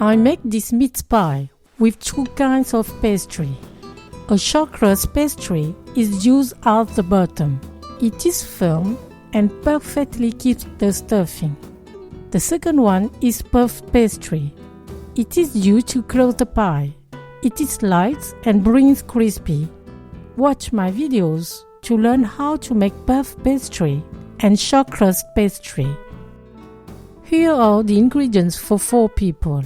I make this meat pie with two kinds of pastry. A shortcrust pastry is used at the bottom. It is firm and perfectly keeps the stuffing. The second one is puff pastry. It is used to close the pie. It is light and brings crispy. Watch my videos to learn how to make puff pastry and shortcrust pastry. Here are the ingredients for 4 people.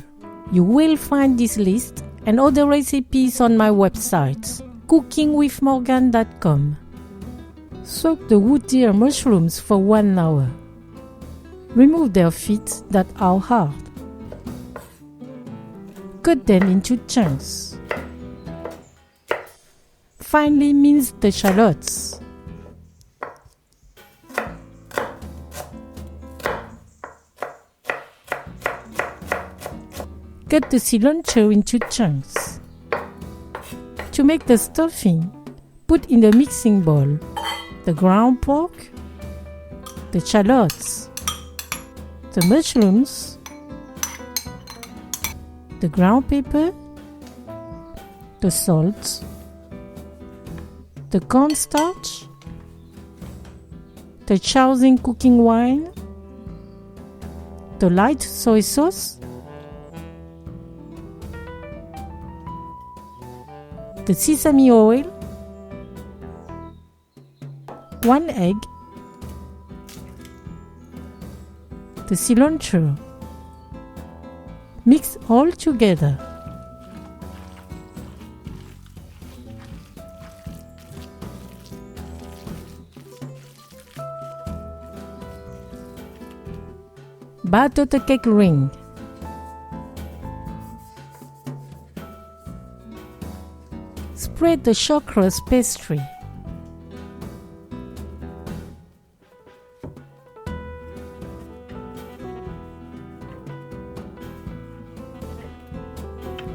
You will find this list and other recipes on my website, cookingwithmorgane.com. Soak the tourtiere mushrooms for 1 hour. Remove their feet that are hard. Cut them into chunks. Finely mince the shallots. Cut the cilantro into chunks. To make the stuffing, put in the mixing bowl the ground pork, the shallots, the mushrooms, the ground pepper, the salt, the cornstarch, the chosen cooking wine, the light soy sauce, the sesame oil, 1 egg, the cilantro. Mix all together. Batter the cake ring. Spread the shortcrust pastry.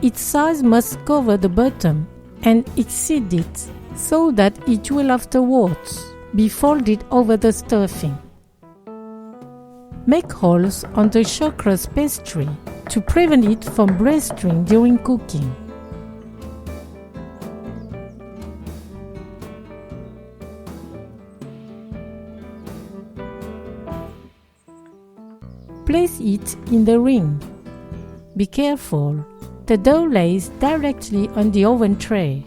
Its size must cover the bottom and exceed it so that it will afterwards be folded over the stuffing. Make holes on the shortcrust pastry to prevent it from bursting during cooking. Place it in the ring. Be careful, the dough lays directly on the oven tray.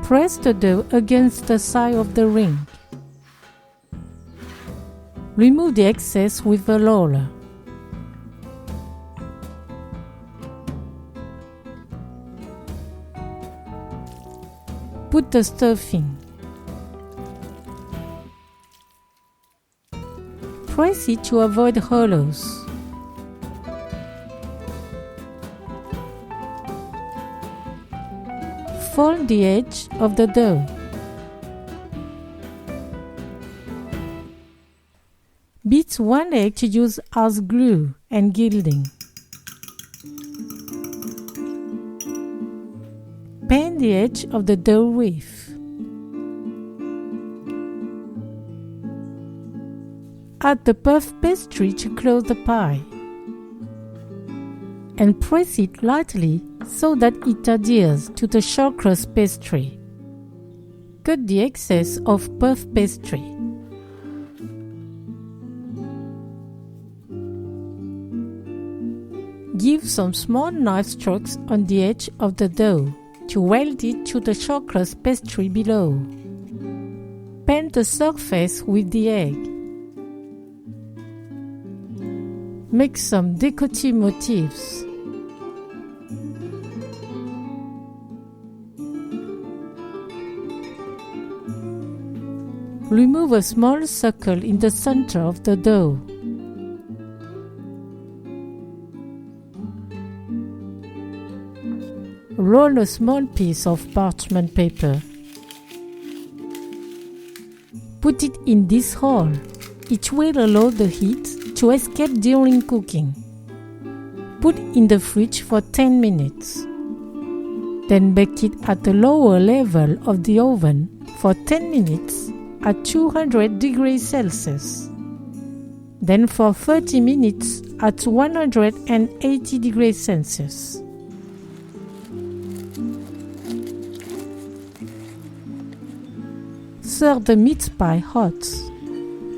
Press the dough against the side of the ring. Remove the excess with a roller. Put the stuffing. Press it to avoid hollows. Fold the edge of the dough. Beat 1 egg to use as glue and gilding. Paint the edge of the dough with. Add the puff pastry to close the pie and press it lightly so that it adheres to the shortcrust pastry. Cut the excess of puff pastry. Give some small knife strokes on the edge of the dough to weld it to the shortcrust pastry below. Paint the surface with the egg. Make some decorative motifs. Remove a small circle in the center of the dough. Roll a small piece of parchment paper. Put it in this hole. It will allow the heat to escape during cooking. Put in the fridge for 10 minutes. Then bake it at the lower level of the oven for 10 minutes at 200 degrees Celsius. then for 30 minutes at 180 degrees Celsius. Serve the meat pie hot.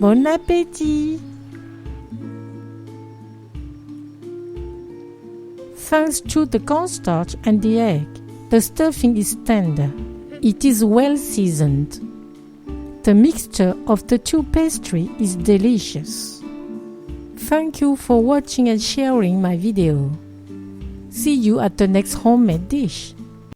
Bon appétit! Thanks to the cornstarch and the egg, the stuffing is tender. It is well seasoned. The mixture of the two pastry is delicious. Thank you for watching and sharing my video. See you at the next homemade dish.